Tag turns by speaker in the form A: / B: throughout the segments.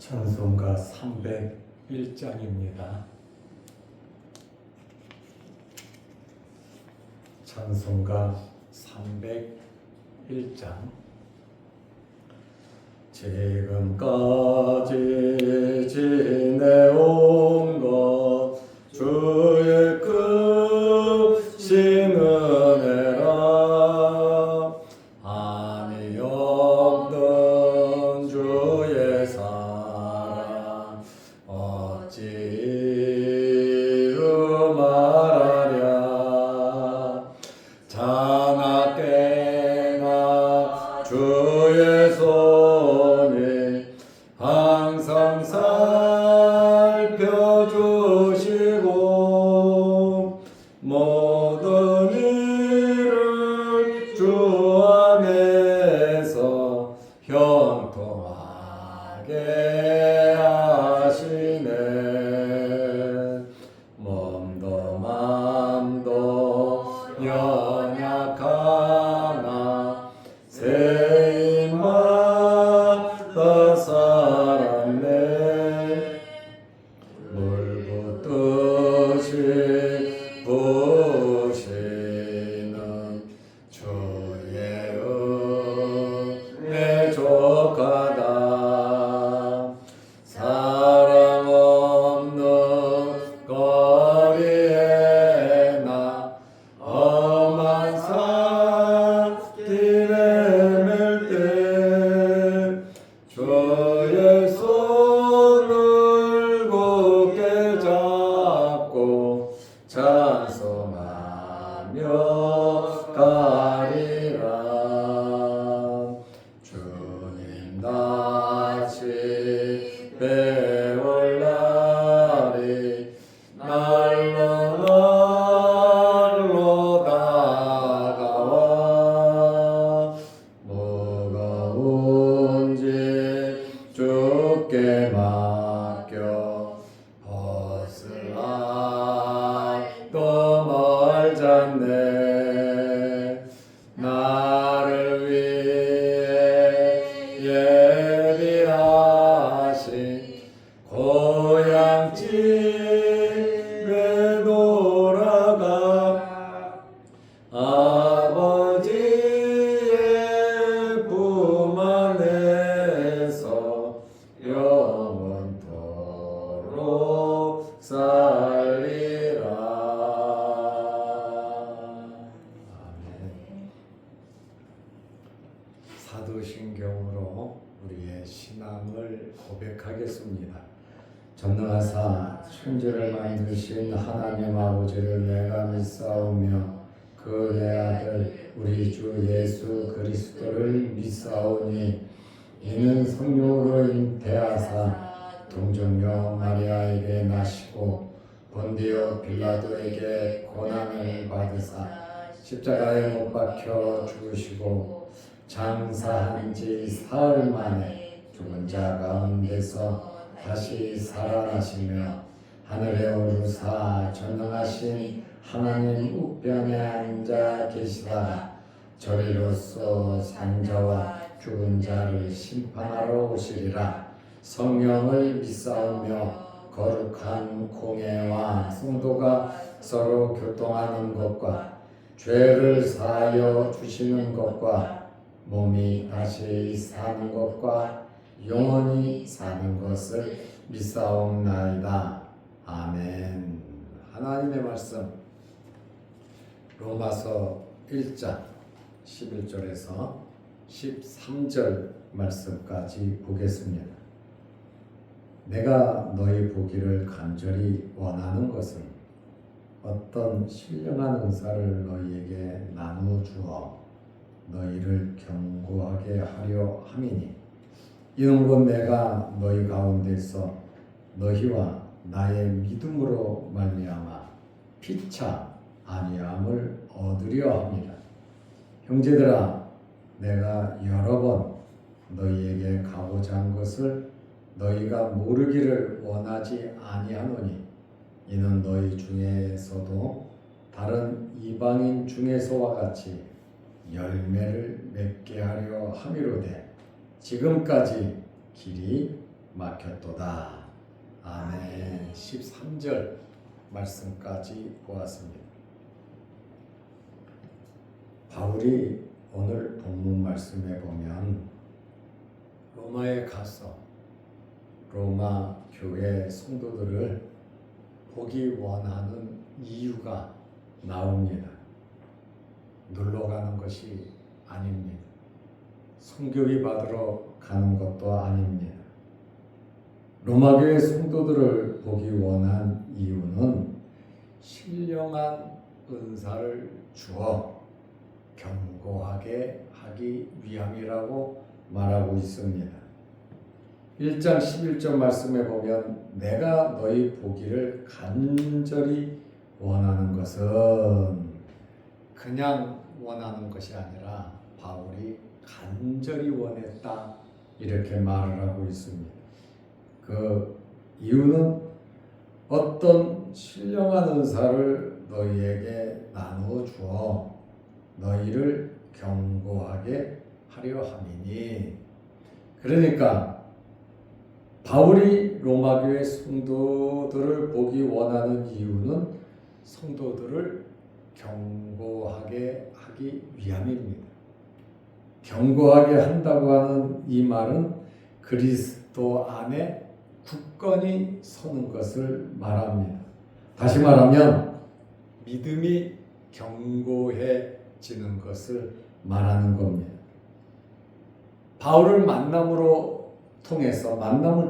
A: 찬송가 301장입니다. 찬송가 301장. 지금까지 지내온 것 주의 크신 은혜라. 한이 없는 주의 사랑 어찌 이루 말하랴. 자나깨나 주의 손이 항상 살펴주시고 모든 일을 주 안에서 형통하게 하시네. 몸도 맘도 연약하나 새 입마다 살았네. 물 붓듯이 부으시는 주의 은혜 족하다. 사랑 없는 거리에 나 험한 산길에 맬 때 주의 손을 굳게 잡고 찬송하며 가리라. 주님 다시 배울 날이 날로 날로 다가와. 무거운 짐 주께 맡겨 벗을 또 멀잖네. 나를 위해 예비하신 고향 집에 돌아가 아버지의 품 안에서 영원토록 살리라. 아멘. 사도신경으로 우리의 신앙을 고백하겠습니다. 전능하사 천지를 만드신 하나님 아버지를 내가 믿사오며 그 내 아들 우리 주 예수 그리스도를 믿사오니 이는 성령으로 잉태하사 동정녀 마리아에게 나시고 본디오 빌라도에게 고난을 받으사 십자가에 못 박혀 죽으시고 장사한 지 사흘 만에 죽은 자 가운데서 다시 살아나시며 하늘에 오르사 전능하신 하나님 우편에 앉아 계시다가 저리로서 산자와 죽은 자를 심판하러 오시리라. 성령을 믿사오며 거룩한 공예와 성도가 서로 교통하는 것과 죄를 사하여 주시는 것과 몸이 다시 사는 것과 영원히 사는 것을 믿사옵나이다. 아멘. 하나님의 말씀 로마서 1장 11절에서 13절 말씀까지 보겠습니다. 내가 너희 보기를 간절히 원하는 것은 어떤 신령한 은사를 너희에게 나누주어 너희를 견고하게 하려 함이니 이는 곧 내가 너희 가운데서 너희와 나의 믿음으로 말미암아 피차 아니함을 얻으려 합니다. 형제들아, 내가 여러 번 너희에게 가고자 한 것을 너희가 모르기를 원하지 아니하노니 이는 너희 중에서도 다른 이방인 중에서와 같이 열매를 맺게 하려 함이로되 지금까지 길이 막혔도다. 아멘. 13절 말씀까지 보았습니다. 바울이 오늘 본문 말씀에 보면 로마에 가서 로마 교회 성도들을 보기 원하는 이유가 나옵니다. 놀러 가는 것이 아닙니다. 성교위 받으러 가는 것도 아닙니다. 로마 교회 성도들을 보기 원한 이유는 신령한 은사를 주어 견고하게 하기 위함이라고 말하고 있습니다. 1장 11절 말씀에 보면 내가 너희 보기를 간절히 원하는 것은 그냥 원하는 것이 아니라 바울이 간절히 원했다 이렇게 말을 하고 있습니다. 그 이유는 어떤 신령한 은사를 너희에게 나누어 주어 너희를 견고하게 하려 함이니. 그러니까 바울이 로마 교회 성도들을 보기 원하는 이유는 성도들을 견고하게 하기 위함입니다. 견고하게 한다고 하는 이 말은 그리스도 안에 굳건히 서는 것을 말합니다. 다시 말하면 믿음이 견고해지는 것을 말하는 겁니다. 바울을 만남을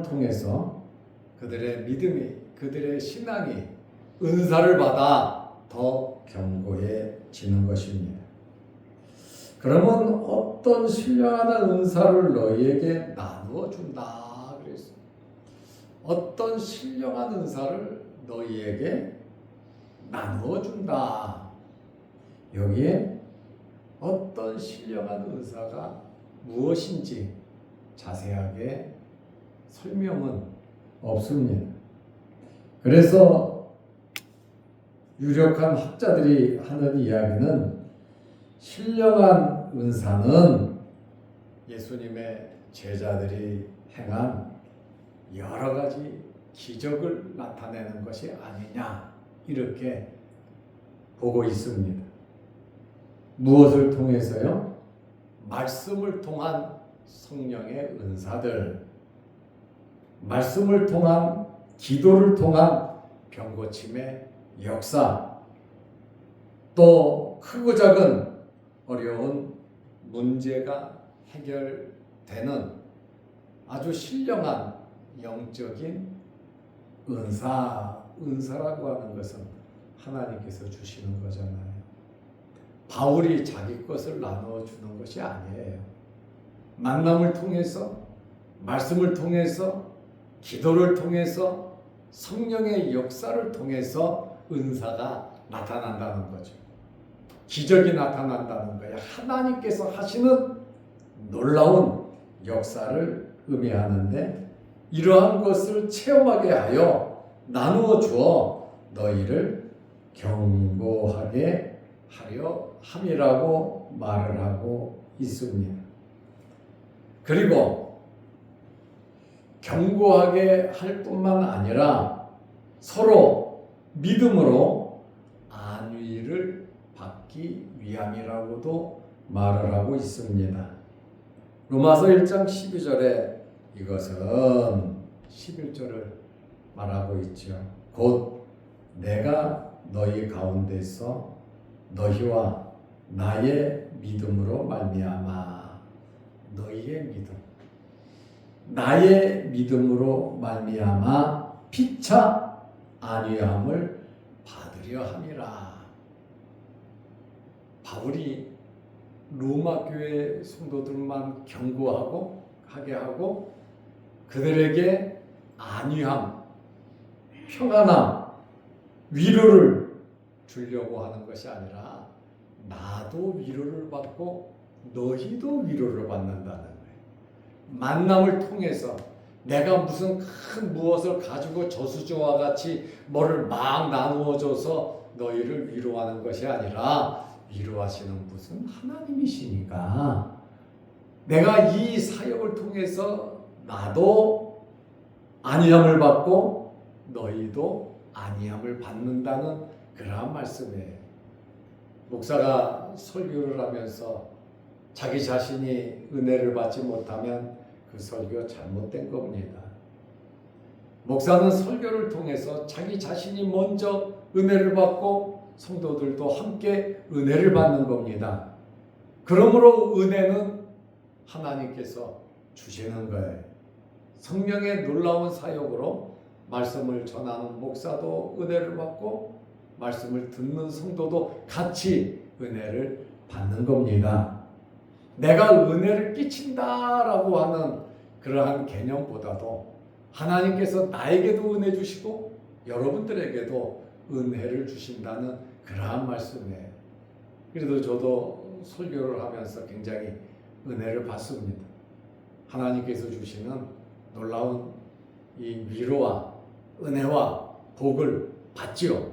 A: 통해서 그들의 믿음이, 그들의 신앙이 은사를 받아 더 견고해지는 것입니다. 그러면 어떤 신령한 은사를 너희에게 나누어 준다 그랬어요. 어떤 신령한 은사를 너희에게 나누어 준다. 여기에 어떤 신령한 은사가 무엇인지 자세하게 설명은 없습니다. 그래서 유력한 학자들이 하는 이야기는 신령한 은사는 예수님의 제자들이 행한 여러 가지 기적을 나타내는 것이 아니냐 이렇게 보고 있습니다. 무엇을 통해서요? 말씀을 통한 성령의 은사들, 말씀을 통한 기도를 통한 병 고침의 역사, 또 크고 작은 어려운 문제가 해결되는 아주 신령한 영적인 은사라고 하는 것은 하나님께서 주시는 거잖아요. 바울이 자기 것을 나누어 주는 것이 아니에요. 만남을 통해서, 말씀을 통해서, 기도를 통해서, 성령의 역사를 통해서 은사가 나타난다는 거죠. 기적이 나타난다는 거예요. 하나님께서 하시는 놀라운 역사를 의미하는데 이러한 것을 체험하게 하여 나누어 주어 너희를 견고하게 하려 함이라고 말을 하고 있습니다. 그리고 견고하게 할 뿐만 아니라 서로 믿음으로 안위를 받기 위함이라고도 말을 하고 있습니다. 로마서 1장 12절에 이것은 11절을 말하고 있죠. 곧 내가 너희 가운데서 너희와 나의 믿음으로 말미암아. 너희의 믿음, 나의 믿음으로 말미암아 피차 안위함을 받으려 함이라. 바울이 로마 교회 성도들만 견고하게 하고 그들에게 안위함, 평안함, 위로를 주려고 하는 것이 아니라 나도 위로를 받고 너희도 위로를 받는다는 거예요. 만남을 통해서 내가 무슨 큰 무엇을 가지고 저수지와 같이 뭐를 막 나누어줘서 너희를 위로하는 것이 아니라 위로하시는 분은 하나님이시니까 내가 이 사역을 통해서 나도 안위함을 받고 너희도 안위함을 받는다는 그러한 말씀이에요. 목사가 설교를 하면서 자기 자신이 은혜를 받지 못하면 그 설교 잘못된 겁니다. 목사는 설교를 통해서 자기 자신이 먼저 은혜를 받고 성도들도 함께 은혜를 받는 겁니다. 그러므로 은혜는 하나님께서 주시는 거예요. 성령의 놀라운 사역으로 말씀을 전하는 목사도 은혜를 받고 말씀을 듣는 성도도 같이 은혜를 받는 겁니다. 내가 은혜를 끼친다라고 하는 그러한 개념보다도 하나님께서 나에게도 은혜 주시고 여러분들에게도 은혜를 주신다는 그러한 말씀이에요. 그래도 저도 설교를 하면서 굉장히 은혜를 받습니다. 하나님께서 주시는 놀라운 이 위로와 은혜와 복을 받지요.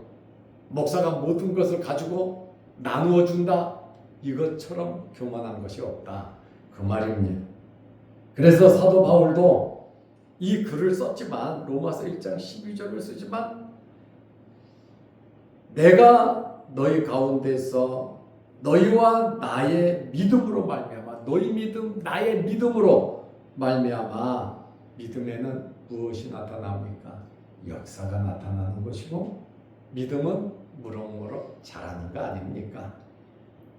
A: 목사가 모든 것을 가지고 나누어 준다, 이것처럼 교만한 것이 없다, 그 말입니다. 그래서 사도 바울도 이 글을 썼지만, 로마서 1장 12절을 쓰지만, 내가 너희 가운데서 너희와 나의 믿음으로 말미암아, 너희 믿음, 나의 믿음으로 말미암아, 믿음에는 무엇이 나타납니까? 역사가 나타나는 것이고, 믿음은 무럭무럭 자라는 거 아닙니까?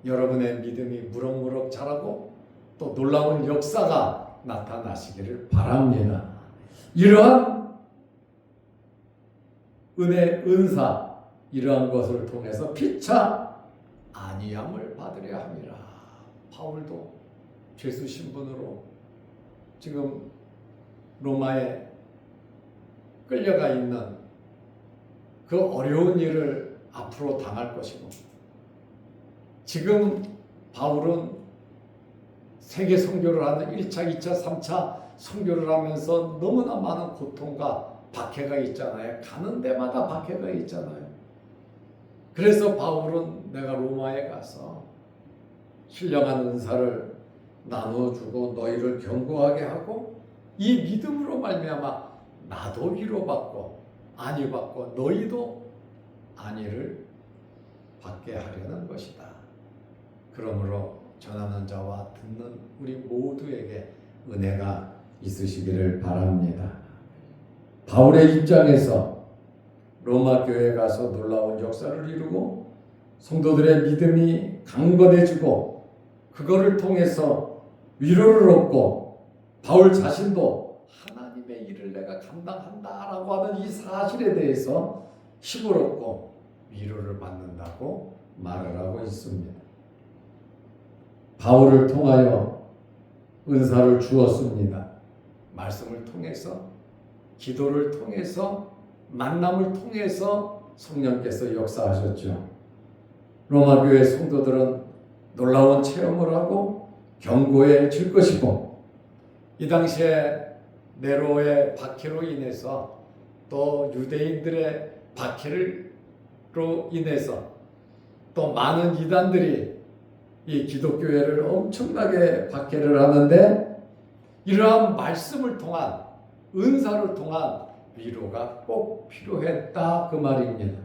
A: 여러분의 믿음이 무럭무럭 자라고 또 놀라운 역사가 나타나시기를 바랍니다. 이러한 은혜, 은사, 이러한 것을 통해서 피차 안위함을 받으려 함이라. 바울도 죄수 신분으로 지금 로마에 끌려가 있는 그 어려운 일을 앞으로 당할 것이고, 지금 바울은 세계 선교를 하는 1차, 2차, 3차 선교를 하면서 너무나 많은 고통과 박해가 있잖아요. 가는 데마다 박해가 있잖아요. 그래서 바울은 내가 로마에 가서 신령한 은사를 나눠주고 너희를 견고하게 하고 이 믿음으로 말미암아 나도 위로받고 안위받고 너희도 안위를 받게 하려는 것이다. 그러므로 전하는 자와 듣는 우리 모두에게 은혜가 있으시기를 바랍니다. 바울의 입장에서 로마 교회에 가서 놀라운 역사를 이루고 성도들의 믿음이 강건해지고 그거를 통해서 위로를 얻고 바울 자신도 하나님의 일을 내가 감당한다라고 하는 이 사실에 대해서 힘을 얻고 위로를 받는다고 말을 하고 있습니다. 바울을 통하여 은사를 주었습니다. 말씀을 통해서, 기도를 통해서, 만남을 통해서 성령께서 역사하셨죠. 로마 교회 성도들은 놀라운 체험을 하고 견고해질 것이고, 이 당시에 네로의 박해로 인해서 또 유대인들의 박해로 인해서 또 많은 이단들이 이 기독교회를 엄청나게 박해를 하는데, 이러한 말씀을 통한, 은사를 통한 위로가 꼭 필요했다, 그 말입니다.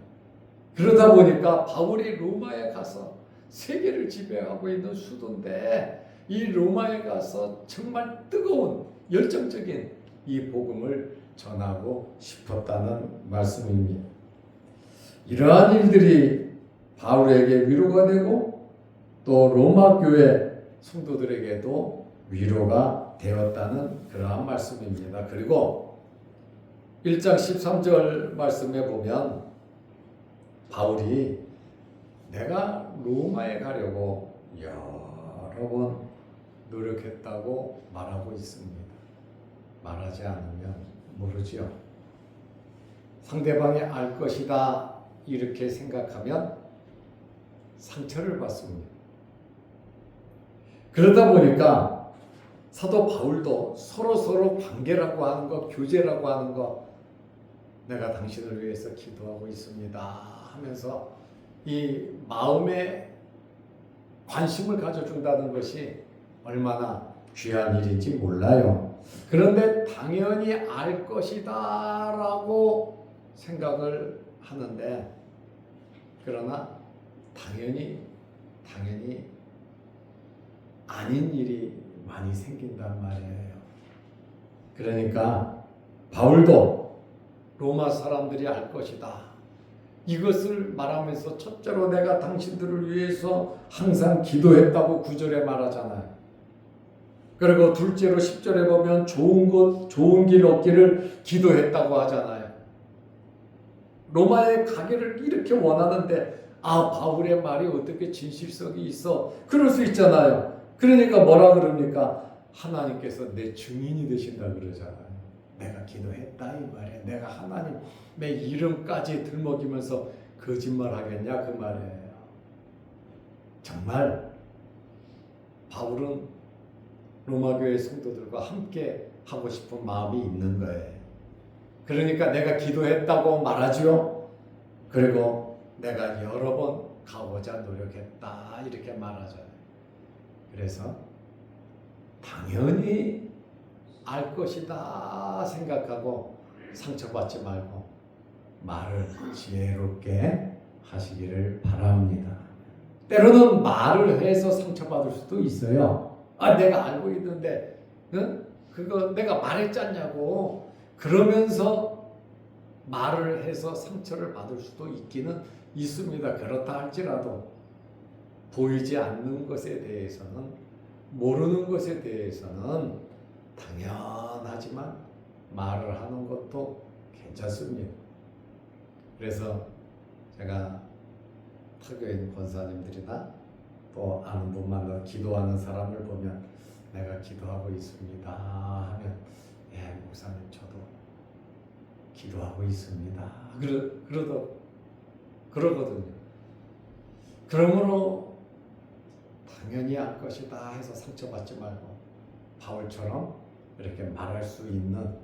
A: 그러다 보니까 바울이 로마에 가서 세계를 지배하고 있는 수도인데 이 로마에 가서 정말 뜨거운 열정적인 이 복음을 전하고 싶었다는 말씀입니다. 이러한 일들이 바울에게 위로가 되고 또 로마 교회 성도들에게도 위로가 되었다는 그러한 말씀입니다. 그리고 1장 13절 말씀에 보면 바울이 내가 로마에 가려고 여러 번 노력했다고 말하고 있습니다. 말하지 않으면 모르죠. 상대방이 알 것이다 이렇게 생각하면 상처를 받습니다. 그러다 보니까 사도 바울도 서로 관계라고 하는 것, 교제라고 하는 것, 내가 당신을 위해서 기도하고 있습니다 하면서 이 마음에 관심을 가져준다는 것이 얼마나 귀한 일인지 몰라요. 그런데 당연히 알 것이다라고 생각을 하는데, 그러나 당연히 아닌 일이 많이 생긴단 말이에요. 그러니까 바울도 로마 사람들이 알 것이다, 이것을 말하면서 첫째로 내가 당신들을 위해서 항상 기도했다고 9절에 말하잖아요. 그리고 둘째로 10절에 보면 좋은 길 얻기를 기도했다고 하잖아요. 로마에 가기를 이렇게 원하는데, 바울의 말이 어떻게 진실성이 있어? 그럴 수 있잖아요. 그러니까 뭐라 그럽니까? 하나님께서 내 증인이 되신다 그러잖아요. 내가 기도했다 이 말이에요. 내가 하나님의 이름까지 들먹이면서 거짓말 하겠냐 그 말이에요. 정말 바울은 로마교회 성도들과 함께 하고 싶은 마음이 있는 거예요. 그러니까 내가 기도했다고 말하죠. 그리고 내가 여러 번 가고자 노력했다 이렇게 말하잖아요. 그래서 당연히 알 것이다 생각하고 상처받지 말고 말을 지혜롭게 하시기를 바랍니다. 때로는 말을 해서 상처받을 수도 있어요. 내가 알고 있는데 그거 내가 말했잖냐고 그러면서 말을 해서 상처를 받을 수도 있기는 있습니다. 그렇다 할지라도 보이지 않는 것에 대해서는, 모르는 것에 대해서는 당연하지만 말을 하는 것도 괜찮습니다. 그래서 제가 타교인 권사님들이나 또 아는 분만 기도하는 사람을 보면 내가 기도하고 있습니다 하면, 목사님 저도 기도하고 있습니다 그러거든요. 그러므로 당연히 알 것이다 해서 상처받지 말고 바울처럼 이렇게 말할 수 있는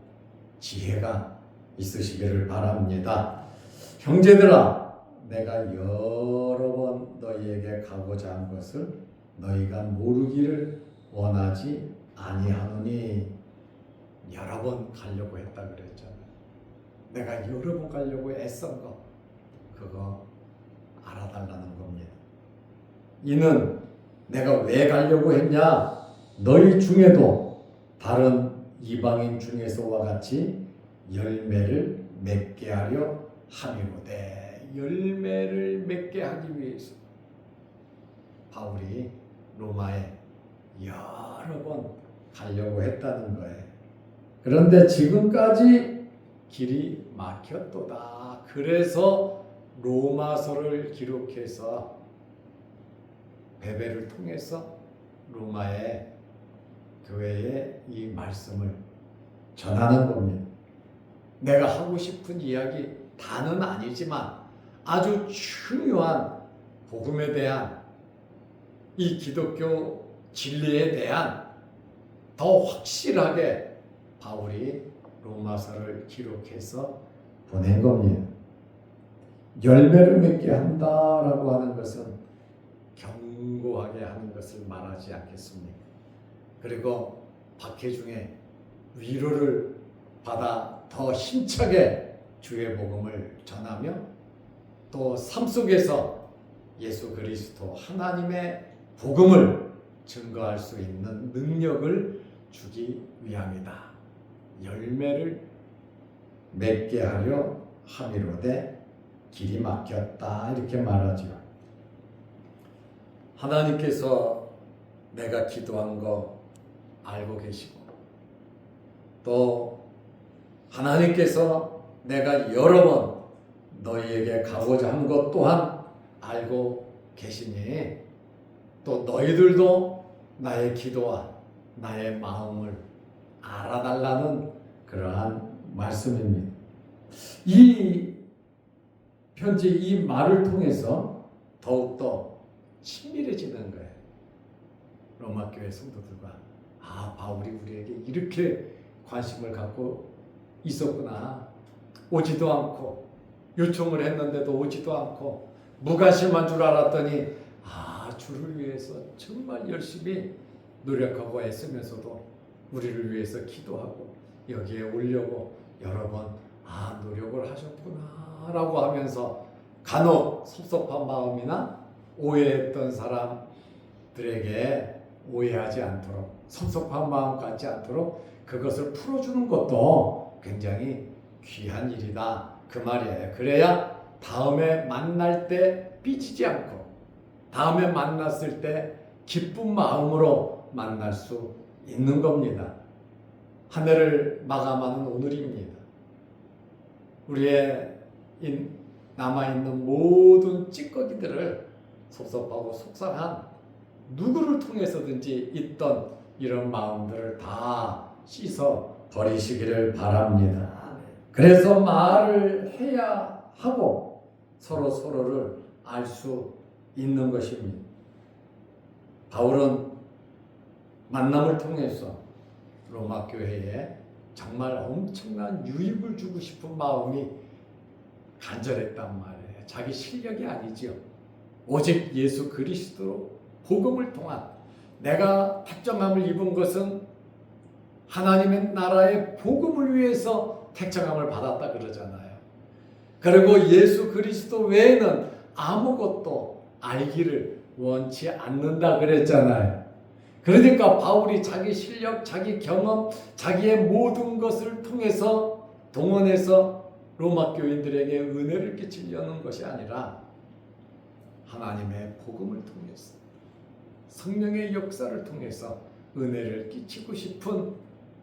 A: 지혜가 있으시기를 바랍니다. 형제들아, 내가 여러 번 너희에게 가고자 한 것을 너희가 모르기를 원하지 아니하노니. 여러 번 가려고 했다 그랬잖아요. 내가 여러 번 가려고 애쓴 거, 그거 알아달라는 겁니다. 이는 내가 왜 가려고 했냐? 너희 중에도 다른 이방인 중에서와 같이 열매를 맺게 하려 함이로되. 열매를 맺게 하기 위해서 바울이 로마에 여러 번 가려고 했다는 거예요. 그런데 지금까지 길이 막혔도다. 그래서 로마서를 기록해서 베베를 통해서 로마의 교회에 이 말씀을 전하는 겁니다. 내가 하고 싶은 이야기 다는 아니지만 아주 중요한 복음에 대한, 이 기독교 진리에 대한 더 확실하게 바울이 로마서를 기록해서 보낸 겁니다. 열매를 맺게 한다라고 하는 것은 견고하게 하는 것을 말하지 않겠습니까? 그리고 박해중에 위로를 받아 더 힘차게 주의 복음을 전하며 또 삶 속에서 예수 그리스도 하나님의 복음을 증거할 수 있는 능력을 주기 위함이다. 열매를 맺게 하려 함이로되 길이 막혔다 이렇게 말하죠. 하나님께서 내가 기도한 거 알고 계시고, 또 하나님께서 내가 여러 번 너희에게 가고자 한 것 또한 알고 계시니, 또 너희들도 나의 기도와 나의 마음을 알아달라는 그러한 말씀입니다. 이 편지, 이 말을 통해서 더욱더 친밀해지는 거예요. 로마 교회 성도들과 바울이 우리에게 이렇게 관심을 갖고 있었구나. 오지도 않고 요청을 했는데도 오지도 않고 무관심한 줄 알았더니 주를 위해서 정말 열심히 노력하고 애쓰면서도 우리를 위해서 기도하고 여기에 오려고 여러 번 노력을 하셨구나 라고 하면서 간혹 섭섭한 마음이나 오해했던 사람들에게 오해하지 않도록 섭섭한 마음 갖지 않도록 그것을 풀어주는 것도 굉장히 귀한 일이다 그 말이에요. 그래야 다음에 만날 때 삐지지 않고 다음에 만났을 때 기쁜 마음으로 만날 수 있는 겁니다. 한 해를 마감하는 오늘입니다. 우리의 남아있는 모든 찌꺼기들을 섭섭하고 속상한 누구를 통해서든지 있던 이런 마음들을 다 씻어 버리시기를 바랍니다. 그래서 말을 해야 하고 서로를 알 수 있는 것입니다. 바울은 만남을 통해서 로마 교회에 정말 엄청난 유익을 주고 싶은 마음이 간절했단 말이에요. 자기 실력이 아니지요. 오직 예수 그리스도 복음을 통한 내가 택정함을 입은 것은 하나님의 나라의 복음을 위해서 택정함을 받았다 그러잖아요. 그리고 예수 그리스도 외에는 아무것도 알기를 원치 않는다 그랬잖아요. 그러니까 바울이 자기 실력, 자기 경험, 자기의 모든 것을 통해서 동원해서 로마 교인들에게 은혜를 끼치려는 것이 아니라 하나님의 복음을 통해서 성령의 역사를 통해서 은혜를 끼치고 싶은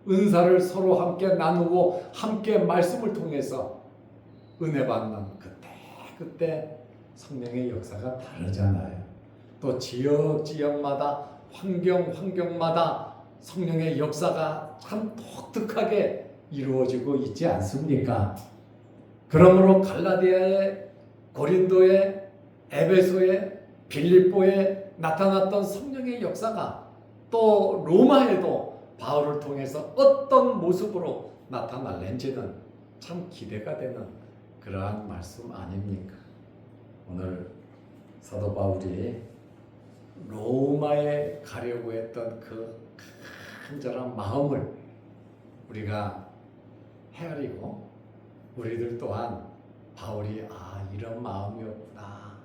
A: 은사를 서로 함께 나누고 함께 말씀을 통해서 은혜 받는 그때 성령의 역사가 다르잖아요. 또 지역마다 환경마다 성령의 역사가 참 독특하게 이루어지고 있지 않습니까? 그러므로 갈라디아에, 고린도에, 에베소에, 빌립보에 나타났던 성령의 역사가 또 로마에도 바울을 통해서 어떤 모습으로 나타날는지는 참 기대가 되는 그러한 말씀 아닙니까? 오늘 사도 바울이 로마에 가려고 했던 그 간절한 마음을 우리가 헤아리고 우리들 또한 바울이 이런 마음이었구나,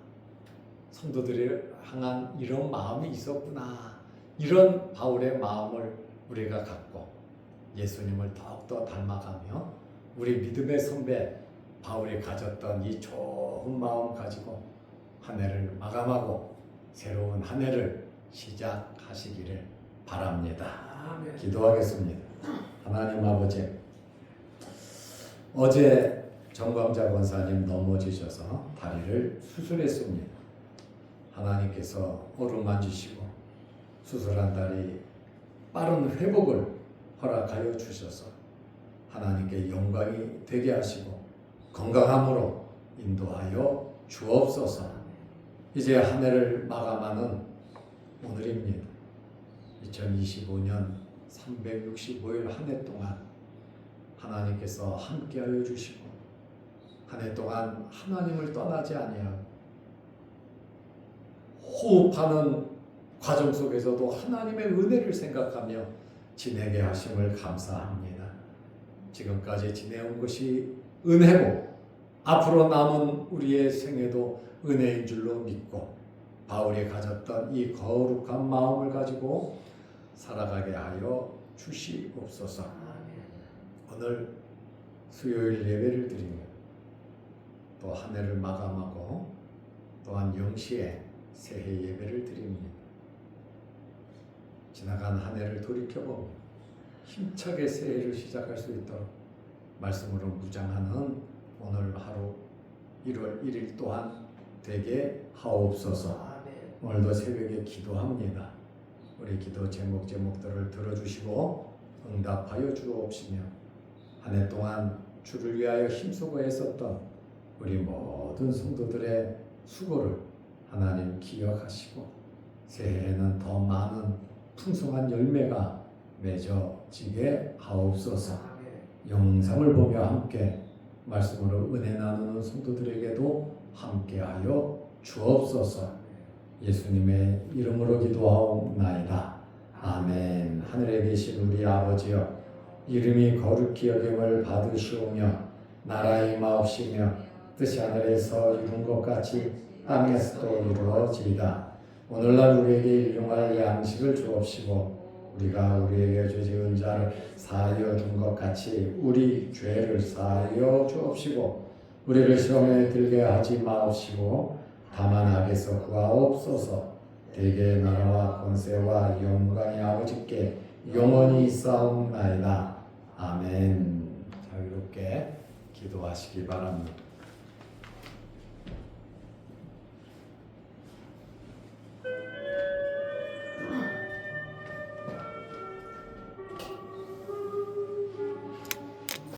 A: 성도들을 향한 이런 마음이 있었구나, 이런 바울의 마음을 우리가 갖고 예수님을 더욱더 닮아가며 우리 믿음의 선배 바울이 가졌던 이 좋은 마음 가지고 한 해를 마감하고 새로운 한 해를 시작하시기를 바랍니다. 아멘. 기도하겠습니다. 하나님 아버지, 어제 정광자 권사님 넘어지셔서 다리를 수술했습니다. 하나님께서 어루만지시고 수술한 다리 빠른 회복을 허락하여 주셔서 하나님께 영광이 되게 하시고 건강함으로 인도하여 주옵소서. 이제 한 해를 마감하는 오늘입니다. 2025년 365일 한 해 동안 하나님께서 함께하여 주시고 한 해 동안 하나님을 떠나지 아니하고 호흡하는 과정 속에서도 하나님의 은혜를 생각하며 지내게 하심을 감사합니다. 지금까지 지내온 것이 은혜고 앞으로 남은 우리의 생애도 은혜인 줄로 믿고 바울이 가졌던 이 거룩한 마음을 가지고 살아가게 하여 주시옵소서. 오늘 수요일 예배를 드리며 또 한 해를 마감하고 또한 0시에 새해 예배를 드립니다. 지나간 한 해를 돌이켜보며 힘차게 새해를 시작할 수 있도록 말씀으로 무장하는 오늘 하루 1월 1일 또한 되게 하옵소서. 오늘도 새벽에 기도합니다. 우리 기도 제목들을 들어주시고 응답하여 주옵시며 한 해 동안 주를 위하여 힘쓰고 애썼던 우리 모든 성도들의 수고를 하나님 기억하시고 새해에는 더 많은 풍성한 열매가 맺어지게 하옵소서. 영상을 보며 함께 말씀으로 은혜 나누는 성도들에게도 함께하여 주옵소서. 예수님의 이름으로 기도하옵나이다. 아멘. 하늘에 계신 우리 아버지여, 이름이 거룩히 여김을 받으시오며 나라의 임하옵시며 뜻이 하늘에서 이룬 것 같이 땅에서도 이루어지이다. 오늘날 우리에게 일용할 양식을 주옵시고 우리가 우리에게 죄 지은 자를 사하여 준 것 같이 우리 죄를 사하여 주옵시고 우리를 시험에 들게 하지 마옵시고 다만 악에서 구하옵소서. 대개 나라와 권세와 영광이 아버지께 영원히 있사옵나이다. 아멘. 자유롭게 기도하시기 바랍니다.